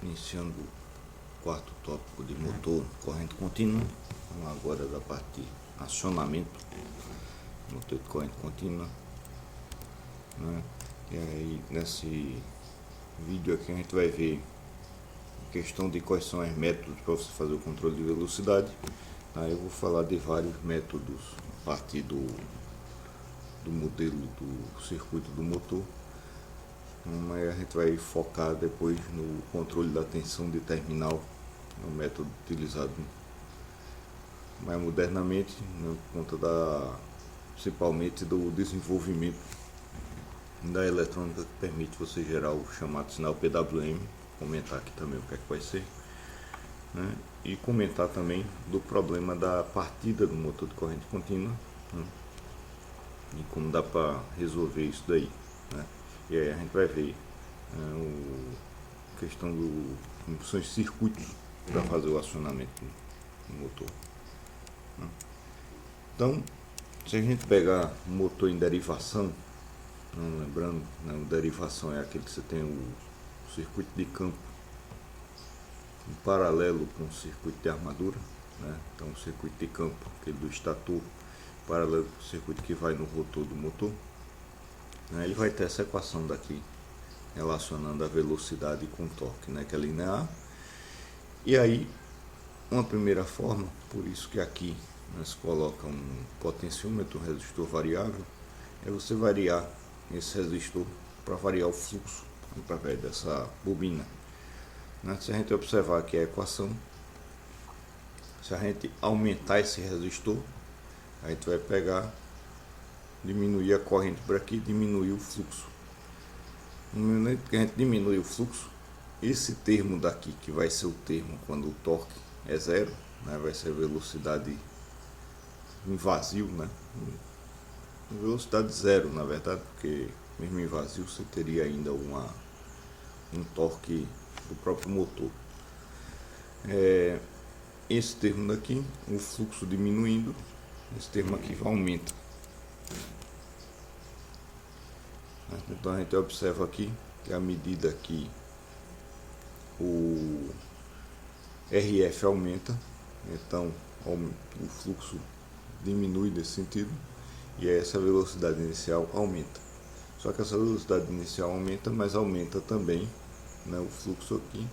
Iniciando o quarto tópico de motor corrente contínua. Vamos agora da parte de acionamento, motor de corrente contínua, né? E aí nesse vídeo aqui a gente vai ver a questão de quais são os métodos para você fazer o controle de velocidade. Aí eu vou falar de vários métodos a partir do modelo do circuito do motor. Mas a gente vai focar depois no controle da tensão de terminal, é um método utilizado mais modernamente, né, por conta principalmente do desenvolvimento da eletrônica que permite você gerar o chamado sinal PWM. Vou comentar aqui também o que é que vai ser, né, e comentar também do problema da partida do motor de corrente contínua, né, e como dá para resolver isso daí, né. E aí a gente vai ver a questão como são os circuitos para fazer o acionamento do motor, né. Então, se a gente pegar o motor em derivação, não, lembrando, né, o derivação é aquele que você tem o circuito de campo em paralelo com o circuito de armadura, né. Então o circuito de campo, aquele do estator, paralelo com o circuito que vai no rotor do motor, né, ele vai ter essa equação daqui relacionando a velocidade com torque, né, que é linear. E aí, uma primeira forma, por isso que aqui se coloca um potenciômetro, um resistor variável, é você variar esse resistor para variar o fluxo através dessa bobina, né. Se a gente observar aqui a equação, se a gente aumentar esse resistor, a gente vai pegar, diminuir a corrente por aqui, diminuir o fluxo. No momento que a gente diminui o fluxo, esse termo daqui, que vai ser o termo quando o torque é zero, né, vai ser a velocidade em vazio, né, velocidade zero na verdade, porque mesmo em vazio você teria ainda um torque do próprio motor. Esse termo daqui, o fluxo diminuindo, esse termo aqui aumenta. Então a gente observa aqui que à medida que o RF aumenta, então o fluxo diminui nesse sentido, e aí essa velocidade inicial aumenta. Só que essa velocidade inicial aumenta, mas aumenta também, né, o fluxo aqui,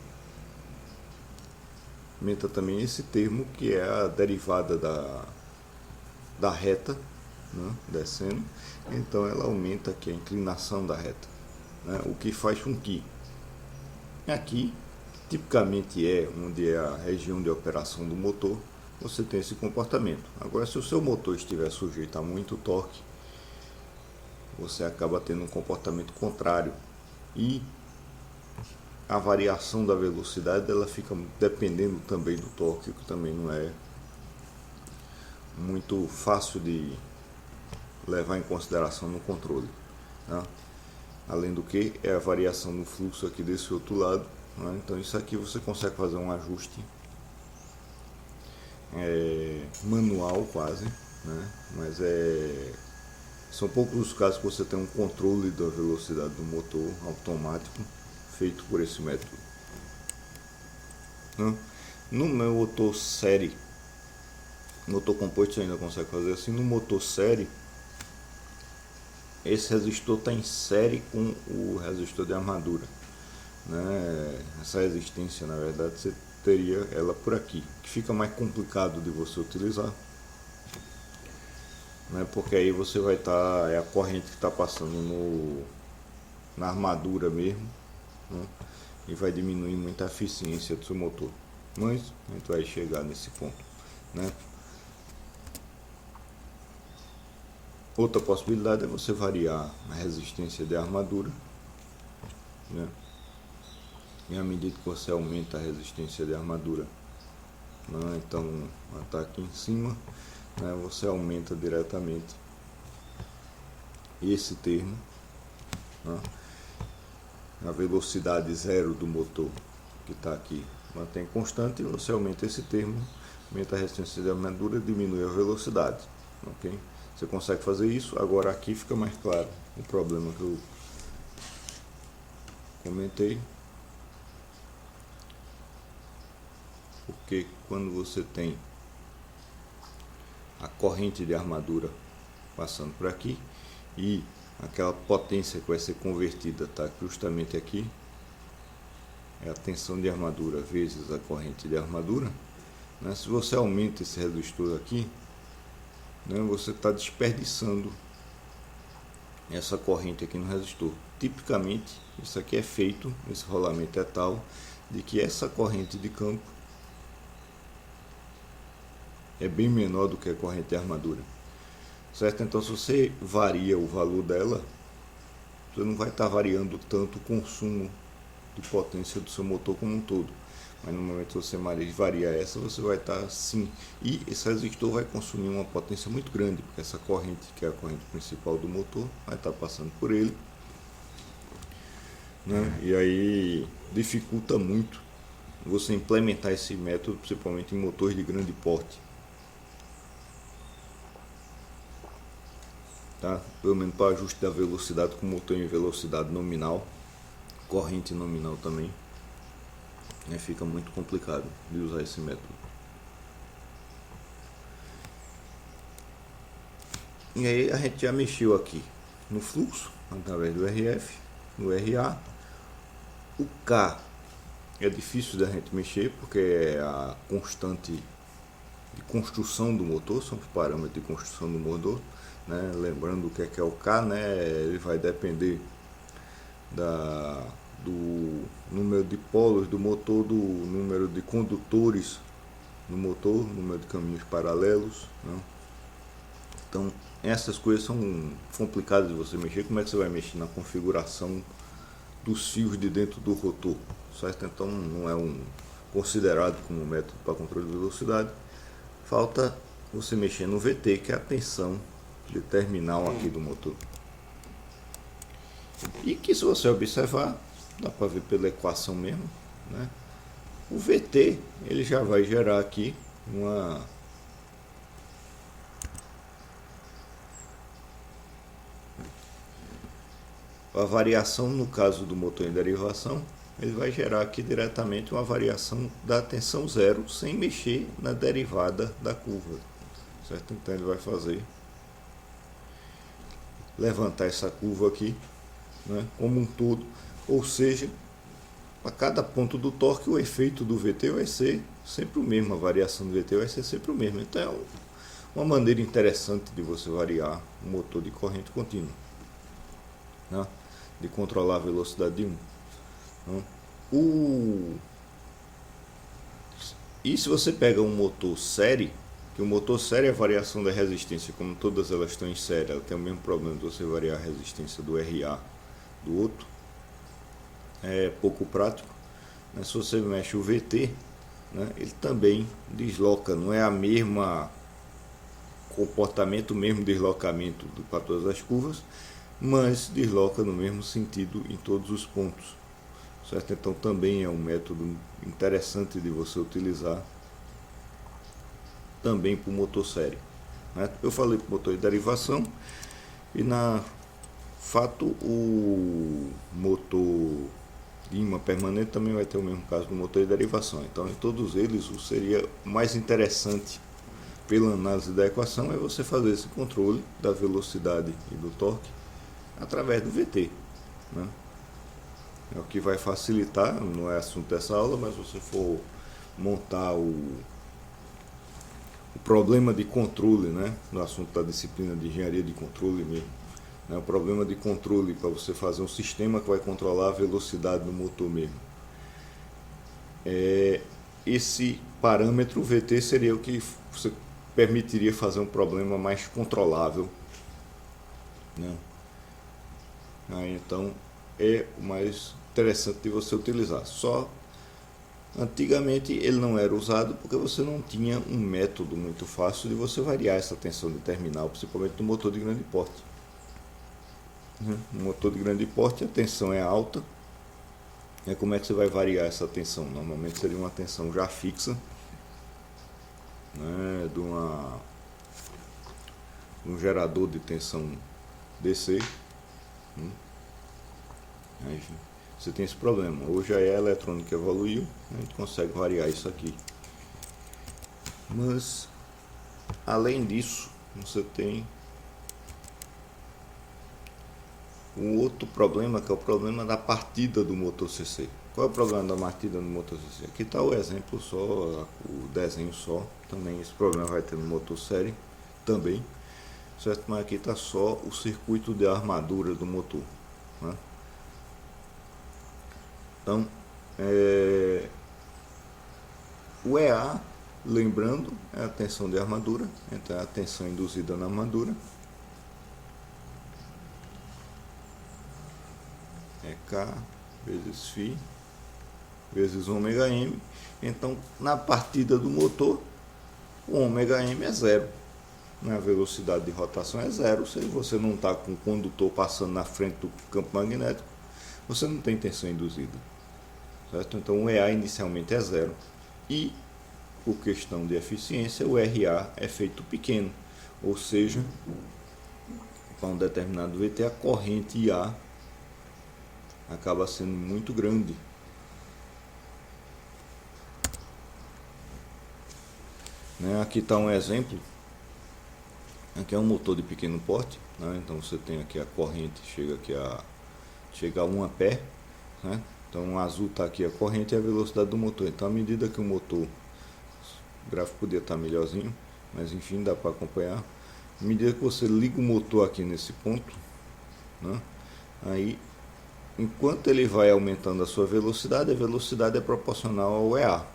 aumenta também esse termo que é a derivada da reta, né, descendo. Então ela aumenta aqui a inclinação da reta, né, o que faz com que aqui, tipicamente é onde é a região de operação do motor, você tem esse comportamento. Agora, se o seu motor estiver sujeito a muito torque, você acaba tendo um comportamento contrário, e a variação da velocidade ela fica dependendo também do torque, que também não é muito fácil de levar em consideração no controle, né? Além do que é a variação no fluxo aqui desse outro lado, né? Então isso aqui você consegue fazer um ajuste manual quase, né? Mas são poucos os casos que você tem um controle da velocidade do motor automático feito por esse método, né? No meu motor série, motor composto você ainda consegue fazer assim. No motor série, esse resistor está em série com o resistor de armadura, né? Essa resistência, na verdade, você teria ela por aqui, que fica mais complicado de você utilizar, né? Porque aí você vai estar, é a corrente que está passando na armadura mesmo, né? E vai diminuir muito a eficiência do seu motor. Mas a gente vai chegar nesse ponto, né? Outra possibilidade é você variar a resistência de armadura, né? E à medida que você aumenta a resistência de armadura, né, então está aqui em cima, né, você aumenta diretamente esse termo, né? A velocidade zero do motor que está aqui mantém constante, e você aumenta esse termo, aumenta a resistência de armadura, diminui a velocidade, ok? Você consegue fazer isso. Agora aqui fica mais claro o problema que eu comentei, porque quando você tem a corrente de armadura passando por aqui e aquela potência que vai ser convertida está justamente aqui, é a tensão de armadura vezes a corrente de armadura, né? Se você aumenta esse resistor aqui, né, você está desperdiçando essa corrente aqui no resistor. Tipicamente isso aqui é feito, esse rolamento é tal de que essa corrente de campo é bem menor do que a corrente de armadura, certo? Então se você varia o valor dela, você não vai estar variando tanto o consumo de potência do seu motor como um todo, mas no momento que você varia essa, você vai estar sim, e esse resistor vai consumir uma potência muito grande, porque essa corrente, que é a corrente principal do motor, vai estar passando por ele, né? E aí dificulta muito você implementar esse método, principalmente em motores de grande porte, tá? Pelo menos para ajuste da velocidade com motor em velocidade nominal, corrente nominal também, né? Fica muito complicado de usar esse método. E aí a gente já mexeu aqui no fluxo através do RF, no RA. O K é difícil da gente mexer porque é a constante de construção do motor, são os parâmetros de construção do motor, né? Lembrando o que é o K, né? Ele vai depender do número de polos do motor, do número de condutores no motor, número de caminhos paralelos, né? Então essas coisas são complicadas de você mexer. Como é que você vai mexer na configuração dos fios de dentro do rotor, certo? Então não é considerado como método para controle de velocidade. Falta você mexer no VT, que é a tensão de terminal aqui do motor, e que, se você observar, dá para ver pela equação mesmo, né? O VT ele já vai gerar aqui a variação. No caso do motor em derivação, ele vai gerar aqui diretamente uma variação da tensão zero, sem mexer na derivada da curva, certo? Então ele vai levantar essa curva aqui, né, como um todo, ou seja, a cada ponto do torque o efeito do VT vai ser sempre o mesmo, a variação do VT vai ser sempre o mesmo. Então é uma maneira interessante de você variar o motor de corrente contínua, né, de controlar a velocidade de né. E se você pega um motor série, que o motor série, a variação da resistência, como todas elas estão em série, ela tem o mesmo problema de você variar a resistência do RA do outro, é pouco prático, né? Se você mexe o VT, né, ele também desloca, não é a mesma comportamento, o mesmo deslocamento para todas as curvas, mas desloca no mesmo sentido em todos os pontos, certo? Então também é um método interessante de você utilizar também para o motor série, né? Eu falei para o motor de derivação, e na fato o motor de imã permanente também vai ter o mesmo caso do motor de derivação. Então em todos eles seria mais interessante, pela análise da equação, é você fazer esse controle da velocidade e do torque através do VT, né? É o que vai facilitar, não é assunto dessa aula, mas se você for montar o problema de controle, né, no assunto da disciplina de engenharia de controle mesmo, né, o problema de controle para você fazer um sistema que vai controlar a velocidade do motor mesmo, esse parâmetro VT seria o que você permitiria fazer um problema mais controlável, né? Aí, então é o mais interessante de você utilizar. Só antigamente ele não era usado porque você não tinha um método muito fácil de você variar essa tensão de terminal, principalmente no motor de grande porte. No motor de grande porte a tensão é alta. E como é que você vai variar essa tensão? Normalmente seria uma tensão já fixa, né, de um gerador de tensão DC. Aí você tem esse problema. Hoje a eletrônica evoluiu, a gente consegue variar isso aqui. Mas além disso, você tem um outro problema, que é o problema da partida do motor CC. Qual é o problema da partida do motor CC? Aqui está o exemplo só, o desenho só. Também esse problema vai ter no motor série também, certo? Mas aqui está só o circuito de armadura do motor, né? Então, o EA, lembrando, é a tensão de armadura, então é a tensão induzida na armadura. É K vezes φ vezes ômega m. Então, na partida do motor, o ômega m é zero. A velocidade de rotação é zero. Se você não está com o condutor passando na frente do campo magnético, você não tem tensão induzida, certo? Então, o EA inicialmente é zero. E, por questão de eficiência, o RA é feito pequeno. Ou seja, para um determinado VT, a corrente IA acaba sendo muito grande. Aqui está um exemplo. Aqui é um motor de pequeno porte, né? Então você tem aqui a corrente, chega a 1 ampere, né? Então o azul está aqui a corrente e a velocidade do motor. Então à medida que o motor, o gráfico podia estar melhorzinho, mas enfim, dá para acompanhar. À medida que você liga o motor aqui nesse ponto, né? Aí, enquanto ele vai aumentando a sua velocidade, a velocidade é proporcional ao EA,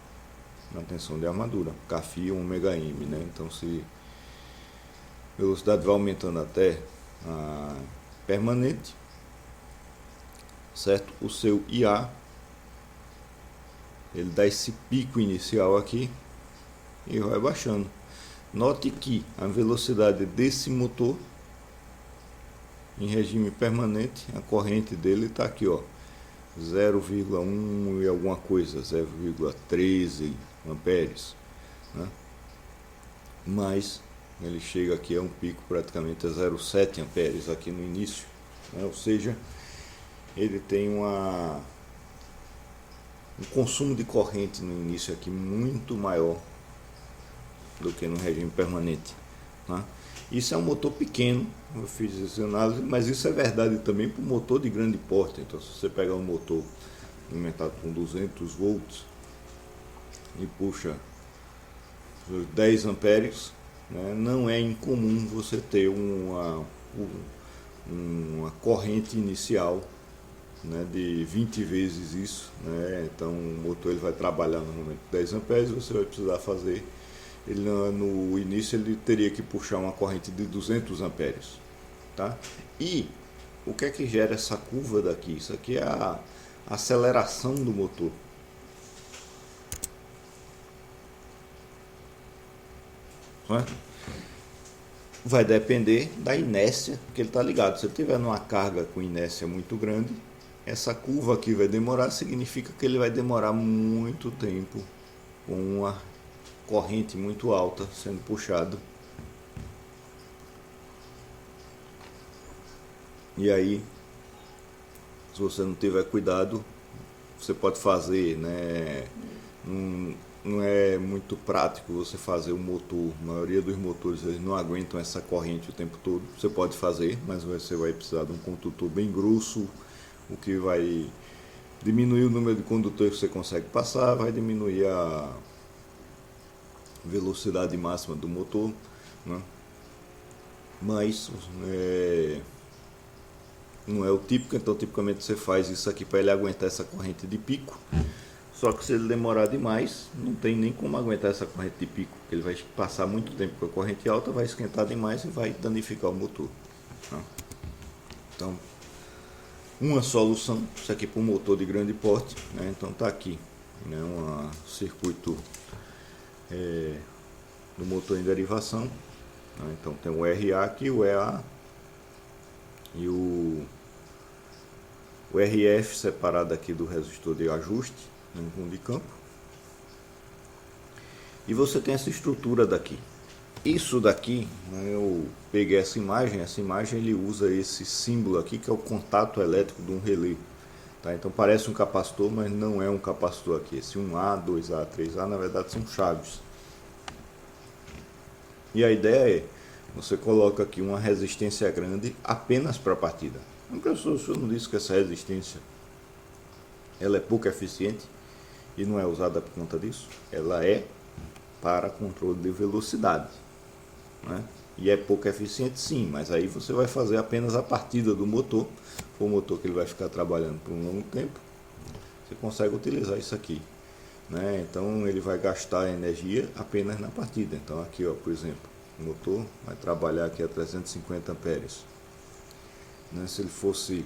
na tensão de armadura, Kφ ômega m, né? Então se a velocidade vai aumentando até a permanente, certo? O seu IA, ele dá esse pico inicial aqui e vai baixando. Note que a velocidade desse motor em regime permanente, a corrente dele está aqui, ó, 0,1 e alguma coisa, 0,13 amperes, né? Mas ele chega aqui a um pico praticamente a 0,7 amperes aqui no início, né? Ou seja, ele tem um consumo de corrente no início aqui muito maior do que no regime permanente, né? Isso é um motor pequeno, eu fiz essa análise, mas isso é verdade também para o motor de grande porte. Então, se você pegar um motor alimentado com 200 volts e puxa 10 amperes, né, não é incomum você ter uma corrente inicial, né, de 20 vezes isso, né? Então o motor ele vai trabalhar normalmente 10 amperes, você vai precisar fazer ele no início ele teria que puxar uma corrente de 200 amperes, tá? E o que é que gera essa curva daqui? Isso aqui é a aceleração do motor. Vai depender da inércia que ele está ligado. Se ele estiver numa carga com inércia muito grande, essa curva aqui vai demorar, significa que ele vai demorar muito tempo com uma corrente muito alta sendo puxado. E aí, se você não tiver cuidado, você pode fazer, né? Não é muito prático você fazer o motor. A maioria dos motores eles não aguentam essa corrente o tempo todo. Você pode fazer, mas você vai precisar de um condutor bem grosso, o que vai diminuir o número de condutores que você consegue passar, vai diminuir a velocidade máxima do motor, né? Mas não é o típico. Então tipicamente você faz isso aqui para ele aguentar essa corrente de pico. Só que se ele demorar demais, não tem nem como aguentar essa corrente de pico, porque ele vai passar muito tempo com a corrente alta, vai esquentar demais e vai danificar o motor, né? Então, uma solução, isso aqui para um motor de grande porte, né? Então tá aqui, né, um circuito do motor em derivação, né? Então tem o RA aqui, o EA e o RF separado aqui do resistor de ajuste, né, de campo. E você tem essa estrutura daqui. Isso daqui, né, eu peguei essa imagem ele usa esse símbolo aqui que é o contato elétrico de um relé, tá? Então parece um capacitor, mas não é um capacitor aqui. Esse 1A, 2A, 3A na verdade são chaves. E a ideia é, você coloca aqui uma resistência grande apenas para a partida. Não, professor, o senhor não disse que essa resistência ela é pouco eficiente e não é usada por conta disso? Ela é para controle de velocidade, né? E é pouco eficiente sim, mas aí você vai fazer apenas a partida do motor. For o motor que ele vai ficar trabalhando por um longo tempo, você consegue utilizar isso aqui, né? Então ele vai gastar energia apenas na partida. Então aqui, ó, por exemplo, o motor vai trabalhar aqui a 350 amperes, né? Se ele fosse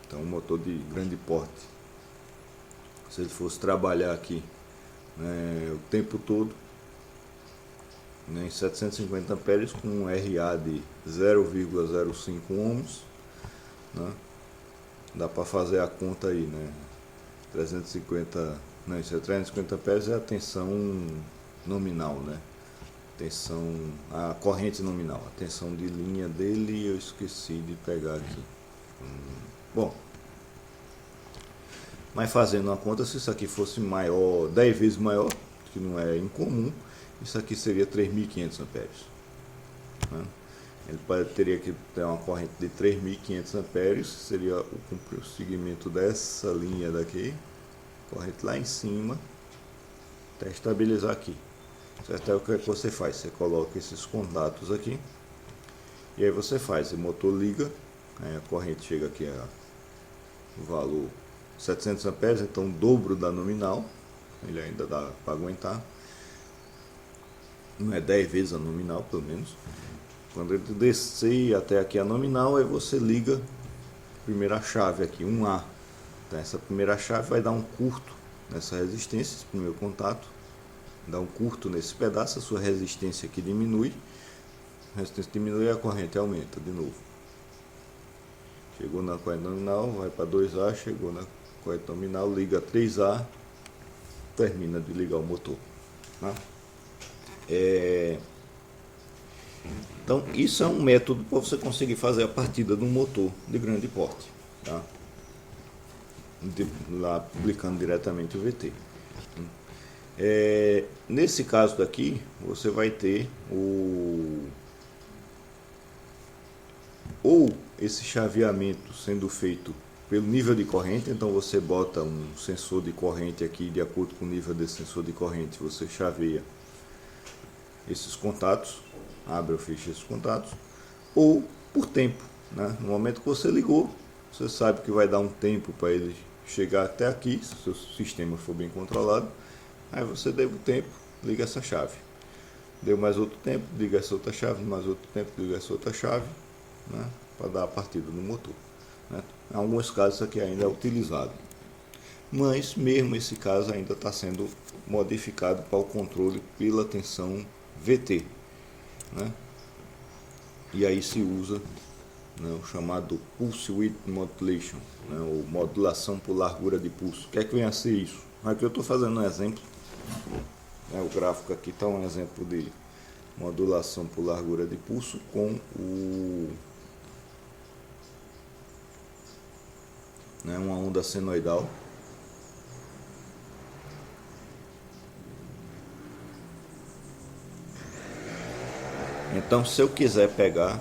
então um motor de grande porte, se ele fosse trabalhar aqui, né, o tempo todo, né, em 750 amperes com um RA de 0,05 ohms, né? Dá para fazer a conta aí, né? 350, não, isso é 350 amperes é a tensão nominal, né? Tensão, a corrente nominal, a tensão de linha dele eu esqueci de pegar aqui. Bom, mas fazendo uma conta, se isso aqui fosse maior, 10 vezes maior, que não é incomum, isso aqui seria 3.500 amperes, né? Ele teria que ter uma corrente de 3.500 amperes, seria o segmento dessa linha daqui, corrente lá em cima, até estabilizar aqui. Certo? É o que você faz, você coloca esses contatos aqui, e aí você faz, o motor liga, aí a corrente chega aqui a o valor 700 amperes, então o dobro da nominal, ele ainda dá para aguentar, não é 10 vezes a nominal pelo menos. Quando ele descer até aqui a nominal, aí você liga a primeira chave aqui, 1A. Então essa primeira chave vai dar um curto nessa resistência, esse primeiro contato, dá um curto nesse pedaço, a sua resistência aqui diminui, a resistência diminui e a corrente aumenta de novo. Chegou na corrente nominal, vai para 2A, chegou na corrente nominal, liga 3A, termina de ligar o motor, né? Então isso é um método para você conseguir fazer a partida de um motor de grande porte, tá? Lá aplicando diretamente o VT. Nesse caso daqui, você vai ter ou esse chaveamento sendo feito pelo nível de corrente, então você bota um sensor de corrente aqui, de acordo com o nível desse sensor de corrente, você chaveia esses contatos, abre ou fecha esses contatos, ou por tempo, né? No momento que você ligou, você sabe que vai dar um tempo para ele chegar até aqui, se o seu sistema for bem controlado, aí você deu o tempo, liga essa chave. Deu mais outro tempo, liga essa outra chave, mais outro tempo, liga essa outra chave, né? Para dar a partida no motor, né? Em alguns casos isso aqui ainda é utilizado, mas mesmo esse caso ainda está sendo modificado para o controle pela tensão VT, né? E aí se usa, né, o chamado Pulse Width Modulation, né, ou modulação por largura de pulso. O que é que vem a ser isso? Aqui eu estou fazendo um exemplo, né, o gráfico aqui está um exemplo de modulação por largura de pulso com uma onda senoidal. Então, se eu quiser pegar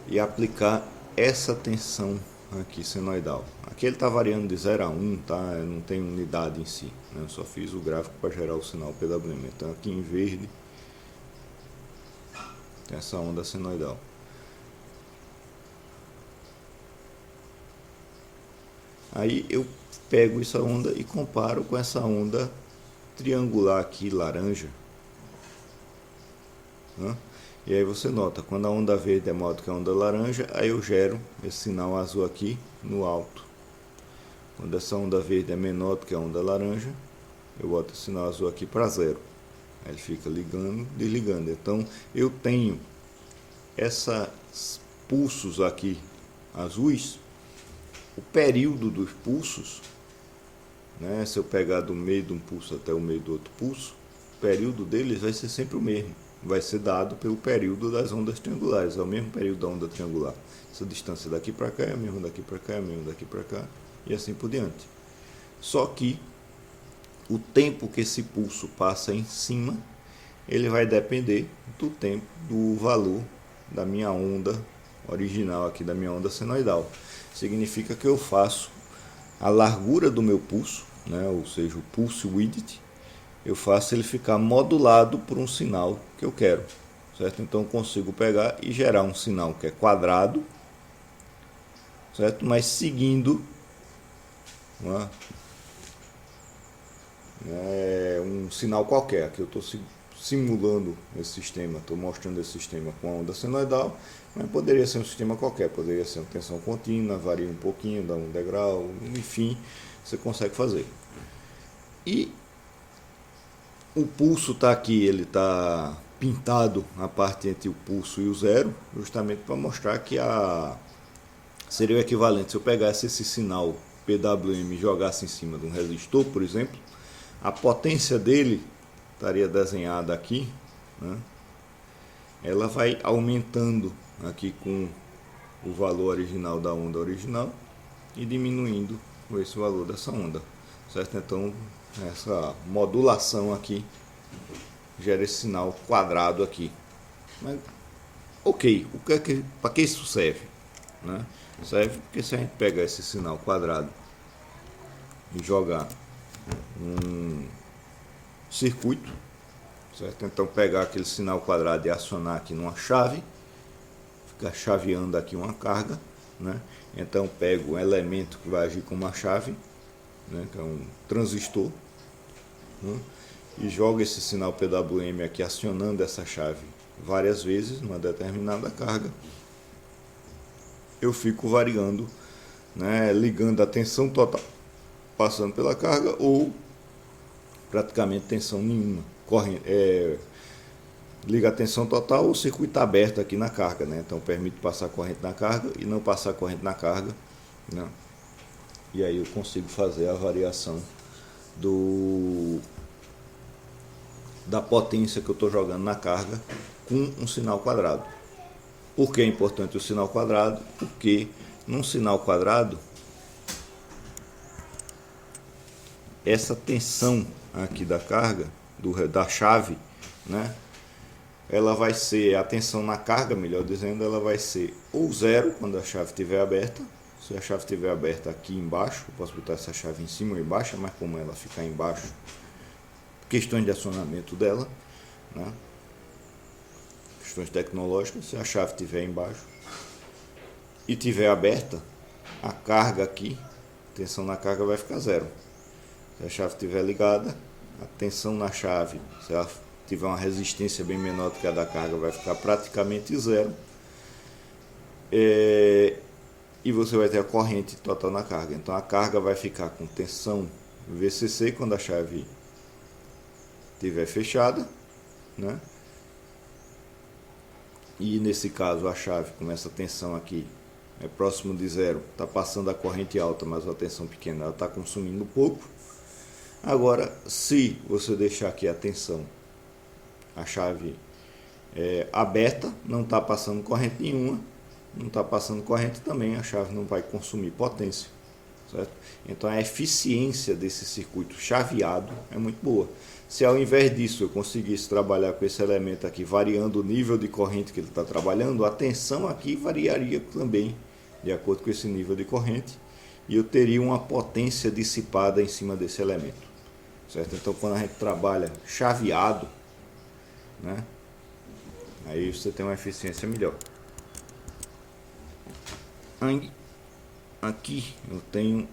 e aplicar essa tensão aqui senoidal, aqui ele está variando de 0 a 1, tá? Não tem unidade em si, né? Eu só fiz o gráfico para gerar o sinal PWM. Então aqui em verde tem essa onda senoidal. Aí eu pego essa onda e comparo com essa onda triangular aqui, laranja, né? E aí você nota, quando a onda verde é maior do que a onda laranja, aí eu gero esse sinal azul aqui no alto. Quando essa onda verde é menor do que a onda laranja, eu boto o sinal azul aqui para 0. Aí ele fica ligando, desligando. Então eu tenho esses pulsos aqui azuis, o período dos pulsos, né? Se eu pegar do meio de um pulso até o meio do outro pulso, o período deles vai ser sempre o mesmo. Vai ser dado pelo período das ondas triangulares, é o mesmo período da onda triangular. Essa distância daqui para cá é a mesma daqui para cá, é a mesma daqui para cá, e assim por diante. Só que o tempo que esse pulso passa em cima ele vai depender do tempo, do valor da minha onda original aqui, da minha onda senoidal. Significa que eu faço a largura do meu pulso, né, ou seja, o pulse width, eu faço ele ficar modulado por um sinal que eu quero, certo? Então eu consigo pegar e gerar um sinal que é quadrado, certo? Mas seguindo um sinal qualquer. Aqui eu estou simulando esse sistema, estou mostrando esse sistema com a onda senoidal, mas poderia ser um sistema qualquer, poderia ser uma tensão contínua, varia um pouquinho, dá um degrau, enfim, você consegue fazer. E o pulso está aqui, ele está pintado a parte entre o pulso e o zero, justamente para mostrar que seria o equivalente se eu pegasse esse sinal PWM e jogasse em cima de um resistor, por exemplo, a potência dele estaria desenhada aqui, né? Ela vai aumentando aqui com o valor original da onda original e diminuindo com esse valor dessa onda, certo? Então essa modulação aqui gera esse sinal quadrado aqui. Mas, ok, para que isso serve? Né? Serve porque se a gente pegar esse sinal quadrado e jogar um circuito, certo? Então pegar aquele sinal quadrado e acionar aqui numa chave, ficar chaveando aqui uma carga, né? Então pego um elemento que vai agir como uma chave, né? Que é um transistor, né? E jogo esse sinal PWM aqui acionando essa chave várias vezes numa determinada carga. Eu fico variando, né? Ligando a tensão total passando pela carga ou praticamente tensão nenhuma. Liga a tensão total, o circuito está aberto aqui na carga, né? Então permite passar corrente na carga e não passar corrente na carga, né? E aí eu consigo fazer a variação da potência que eu estou jogando na carga com um sinal quadrado. Por que é importante o sinal quadrado? Porque num sinal quadrado essa tensão aqui da carga, da chave, né? Ela vai ser, a tensão na carga, melhor dizendo, ela vai ser ou zero quando a chave estiver aberta. Se a chave estiver aberta aqui embaixo, eu posso botar essa chave em cima ou embaixo, mas como ela ficar embaixo, questões de acionamento dela, né? Questões tecnológicas, se a chave estiver embaixo e estiver aberta, a carga aqui, a tensão na carga vai ficar zero. Se a chave estiver ligada, a tensão na chave, se ela tiver uma resistência bem menor do que a da carga, vai ficar praticamente zero. E você vai ter a corrente total na carga. Então a carga vai ficar com tensão VCC quando a chave estiver fechada, né? E nesse caso a chave, com essa tensão aqui, é próximo de zero, está passando a corrente alta, mas a tensão pequena, ela está consumindo pouco. Agora, se você deixar aqui a tensão, a chave aberta, não está passando corrente nenhuma, não está passando corrente também, a chave não vai consumir potência, certo? Então a eficiência desse circuito chaveado é muito boa. Se ao invés disso eu conseguisse trabalhar com esse elemento aqui, variando o nível de corrente que ele está trabalhando, a tensão aqui variaria também, de acordo com esse nível de corrente, e eu teria uma potência dissipada em cima desse elemento, certo? Então quando a gente trabalha chaveado, né, aí você tem uma eficiência melhor. Aqui eu tenho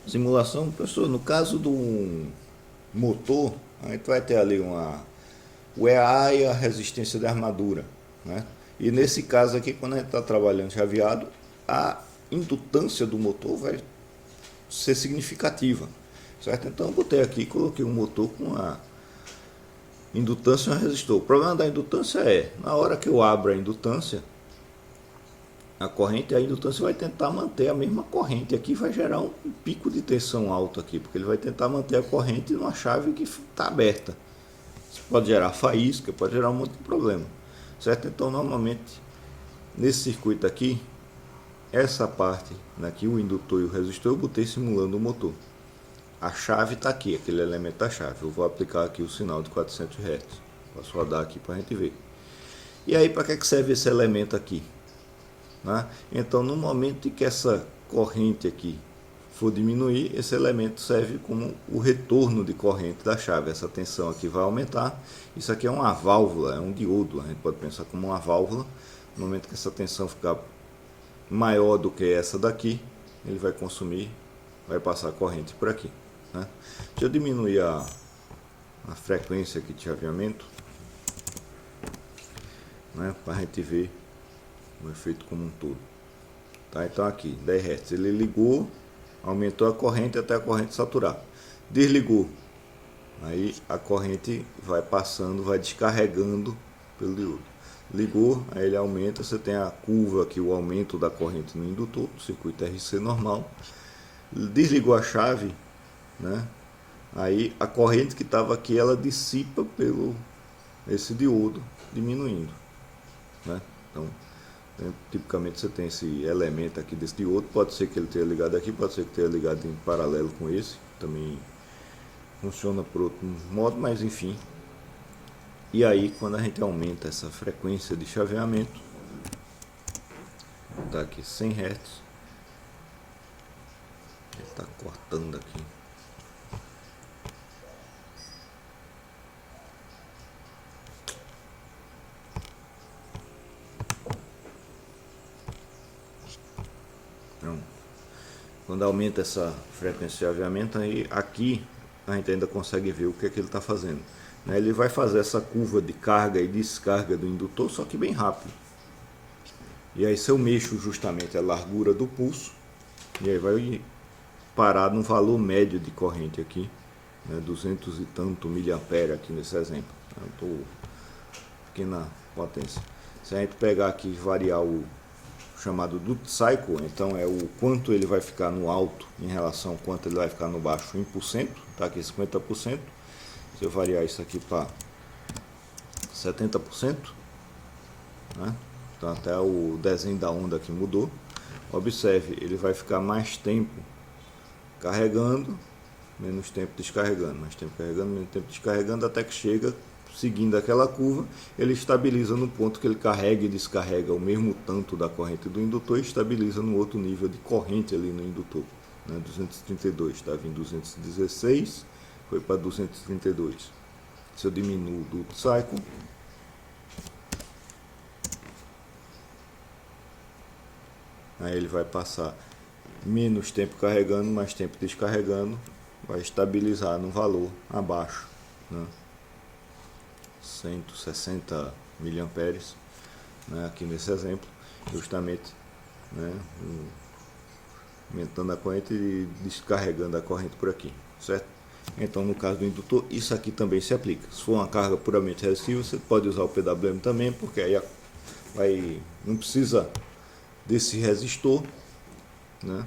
simulação, pessoal, no caso do motor, a gente vai ter ali o EA e a resistência de armadura, né? E nesse caso aqui, quando a gente está trabalhando chaveado, a indutância do motor vai ser significativa, certo? Então eu botei aqui, coloquei um motor com a indutância e um resistor. O problema da indutância é, na hora que eu abro a indutância, a corrente, a indutância vai tentar manter a mesma corrente. Aqui vai gerar um pico de tensão alto aqui, porque ele vai tentar manter a corrente numa chave que está aberta. Isso pode gerar faísca, pode gerar um monte de problema, certo? Então normalmente nesse circuito aqui, essa parte aqui, o indutor e o resistor, eu botei simulando o motor. a chave está aqui, aquele elemento da chave. Eu vou aplicar aqui o sinal de 400 Hz. Posso rodar aqui para a gente ver. E aí, para que serve esse elemento aqui? Né? Então, no momento em que essa corrente aqui for diminuir, esse elemento serve como o retorno de corrente da chave. Essa tensão aqui vai aumentar. Isso aqui é uma válvula, é um diodo. A gente pode pensar como uma válvula. No momento que essa tensão ficar maior do que essa daqui, ele vai consumir, vai passar corrente por aqui. Né? Deixa eu diminuir a frequência aqui de chaveamento, né, para a gente ver o efeito como um todo. Tá, então aqui 10 Hz, ele ligou, aumentou a corrente até a corrente saturar, desligou, aí a corrente vai passando, vai descarregando pelo diodo. Ligou, aí ele aumenta, você tem a curva aqui, o aumento da corrente no indutor, circuito RC normal. Desligou a chave, né? Aí a corrente que estava aqui, ela dissipa pelo esse diodo, diminuindo, né? Então, tipicamente você tem esse elemento aqui desse diodo, pode ser que ele tenha ligado aqui, pode ser que tenha ligado em paralelo com esse, também funciona por outro modo, mas enfim. E aí, quando a gente aumenta essa frequência de chaveamento, tá aqui 100 Hz, ele está cortando aqui. Então, quando aumenta essa frequência de chaveamento, aí aqui a gente ainda consegue ver o que é que ele está fazendo. Ele vai fazer essa curva de carga e descarga do indutor, só que bem rápido. E aí se eu mexo justamente a largura do pulso, e aí vai parar no valor médio de corrente aqui, né, 200 e tanto miliampere aqui nesse exemplo. Estou aqui na potência. Se a gente pegar aqui e variar o chamado duty cycle, então é o quanto ele vai ficar no alto em relação ao quanto ele vai ficar no baixo em %, tá aqui 50%. Se eu variar isso aqui para 70%, né? Então até o desenho da onda aqui mudou. Observe, ele vai ficar mais tempo carregando, menos tempo descarregando, mais tempo carregando, menos tempo descarregando, até que chega, seguindo aquela curva, ele estabiliza no ponto que ele carrega e descarrega o mesmo tanto da corrente do indutor e estabiliza no outro nível de corrente ali no indutor, né? 232, estava em 216, foi para 232. Se eu diminuo o duty cycle, aí ele vai passar menos tempo carregando, mais tempo descarregando, vai estabilizar no valor abaixo, né? 160 miliamperes, né? Aqui nesse exemplo, justamente, né? Aumentando a corrente e descarregando a corrente por aqui, certo? Então, no caso do indutor, isso aqui também se aplica. Se for uma carga puramente resistiva, você pode usar o PWM também, porque aí não precisa desse resistor, né?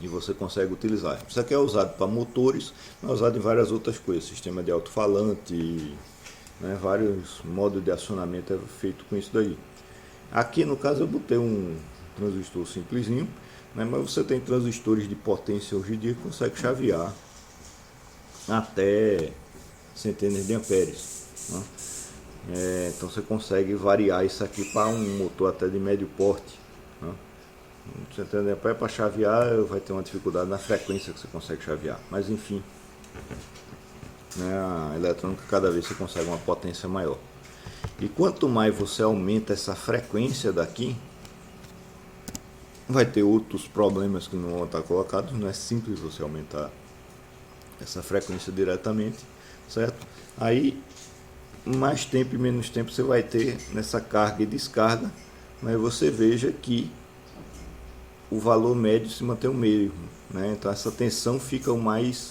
E você consegue utilizar. Isso aqui é usado para motores, mas é usado em várias outras coisas, sistema de alto-falante, né? Vários modos de acionamento é feito com isso daí. Aqui no caso eu botei um transistor simplesinho, né? Mas você tem transistores de potência hoje em dia que consegue chavear até centenas de amperes, né? Então você consegue variar isso aqui para um motor até de médio porte, né? Centenas de amperes para chavear vai ter uma dificuldade na frequência que você consegue chavear, mas enfim, né, a eletrônica cada vez você consegue uma potência maior. E quanto mais você aumenta essa frequência daqui, vai ter outros problemas que não vão estar colocados. Não é simples você aumentar essa frequência diretamente, certo? Aí mais tempo e menos tempo você vai ter nessa carga e descarga, mas você veja que o valor médio se mantém o mesmo, né? Então essa tensão fica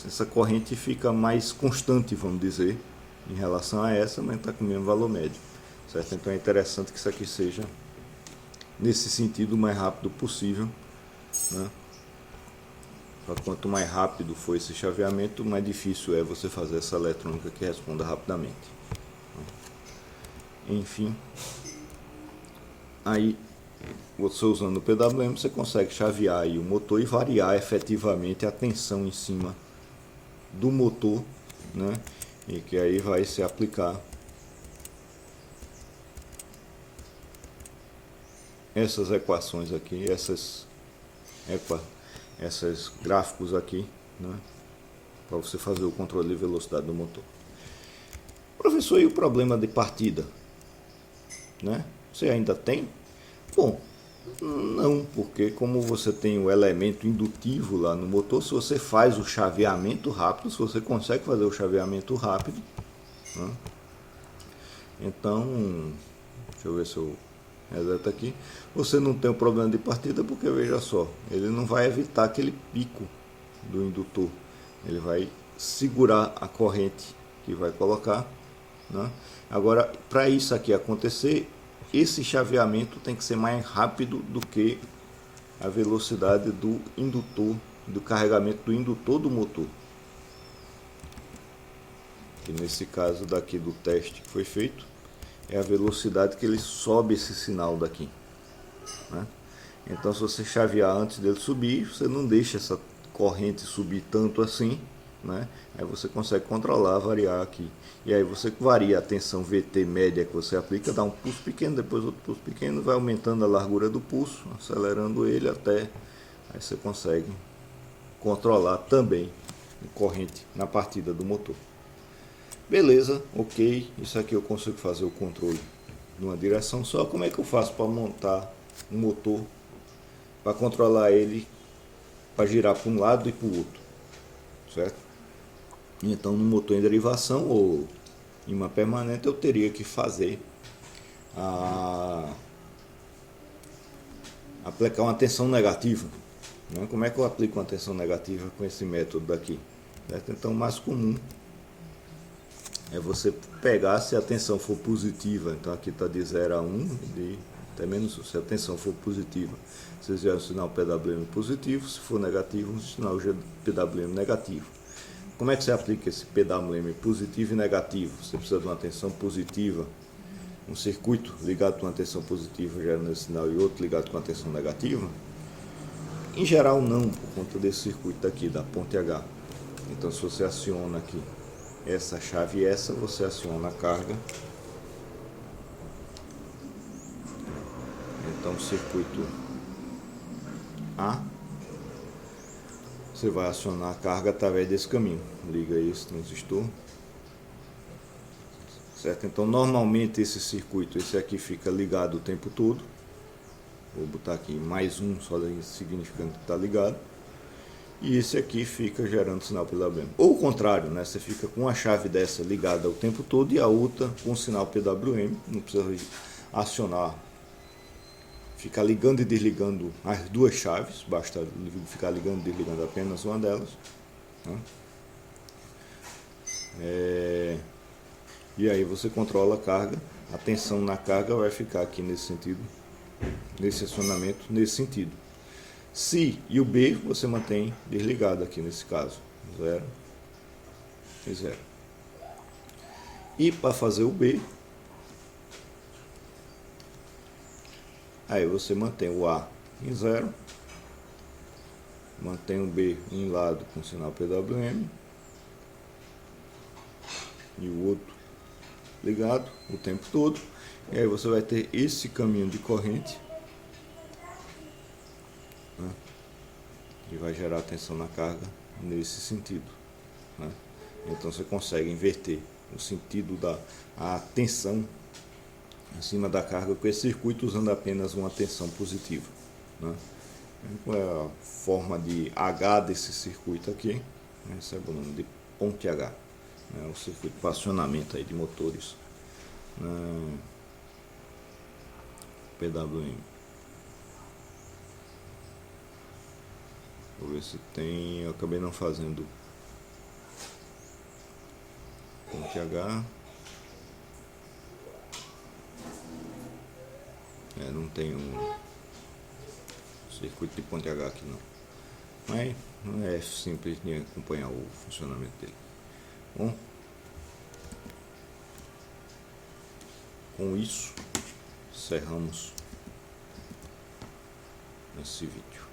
essa corrente fica mais constante, vamos dizer, em relação a essa, mas está com o mesmo valor médio, certo? Então é interessante que isso aqui seja nesse sentido o mais rápido possível, né? Quanto mais rápido for esse chaveamento, mais difícil é você fazer essa eletrônica que responda rapidamente. Enfim, aí você usando o PWM você consegue chavear aí o motor e variar efetivamente a tensão em cima do motor, né? E que aí vai se aplicar essas equações aqui, esses gráficos aqui, né? Para você fazer o controle de velocidade do motor. Professor, e o problema de partida? Né? Você ainda tem? Bom, não, porque como você tem o elemento indutivo lá no motor, se você faz o chaveamento rápido, se você consegue fazer o chaveamento rápido, né? Então, deixa eu ver se eu reseto aqui, você não tem o problema de partida, porque veja só, ele não vai evitar aquele pico do indutor, ele vai segurar a corrente que vai colocar, né? Agora, para isso aqui acontecer, esse chaveamento tem que ser mais rápido do que a velocidade do indutor, do carregamento do indutor do motor. Que nesse caso daqui do teste que foi feito, é a velocidade que ele sobe esse sinal daqui, né? Então, se você chavear antes dele subir, você não deixa essa corrente subir tanto assim, né? Aí você consegue controlar, variar aqui. E aí você varia a tensão VT média que você aplica, dá um pulso pequeno, depois outro pulso pequeno, vai aumentando a largura do pulso, acelerando ele até aí você consegue controlar também a corrente na partida do motor. Beleza, ok, isso aqui eu consigo fazer o controle numa direção só. Como é que eu faço para montar um motor, para controlar ele, para girar para um lado e para o outro, certo? Então, no motor em derivação ou em uma permanente, eu teria que fazer aplicar uma tensão negativa, né? Como é que eu aplico uma tensão negativa com esse método daqui, certo? Então, o mais comum é você pegar, se a tensão for positiva, então aqui está de 0 a 1, até menos, se a tensão for positiva, você gera o sinal PWM positivo, se for negativo, um sinal PWM negativo. Como é que você aplica esse PWM positivo e negativo? Você precisa de uma tensão positiva, um circuito ligado com uma tensão positiva gerando esse sinal e outro ligado com a tensão negativa? Em geral não, por conta desse circuito daqui, da ponte H. Então, se você aciona aqui essa chave e essa, você aciona a carga. Então, circuito A, você vai acionar a carga através desse caminho. Liga aí esse transistor, certo? Então, normalmente esse circuito, esse aqui fica ligado o tempo todo. Vou botar aqui mais um, só significando que está ligado. E esse aqui fica gerando sinal PWM. Ou o contrário, né? Você fica com uma chave dessa ligada o tempo todo e a outra com sinal PWM. Não precisa acionar, ficar ligando e desligando as duas chaves. Basta ficar ligando e desligando apenas uma delas, né? E aí você controla a carga. A tensão na carga vai ficar aqui nesse sentido, nesse acionamento, nesse sentido. Si e o B você mantém desligado aqui nesse caso, 0 e 0. E para fazer o B, aí você mantém o A em 0, mantém o B em lado com sinal PWM e o outro ligado o tempo todo. E aí você vai ter esse caminho de corrente, né? E vai gerar tensão na carga nesse sentido, né? Então você consegue inverter o sentido da tensão em cima da carga com esse circuito usando apenas uma tensão positiva, né? Qual é a forma de H desse circuito aqui? Recebe o nome de ponte H, né? O circuito para acionamento aí de motores, PWM. Vou ver se tem. Eu acabei não fazendo ponte H. Não tem um circuito de ponte H aqui não. Mas não é simples de acompanhar o funcionamento dele. Bom, com isso encerramos esse vídeo.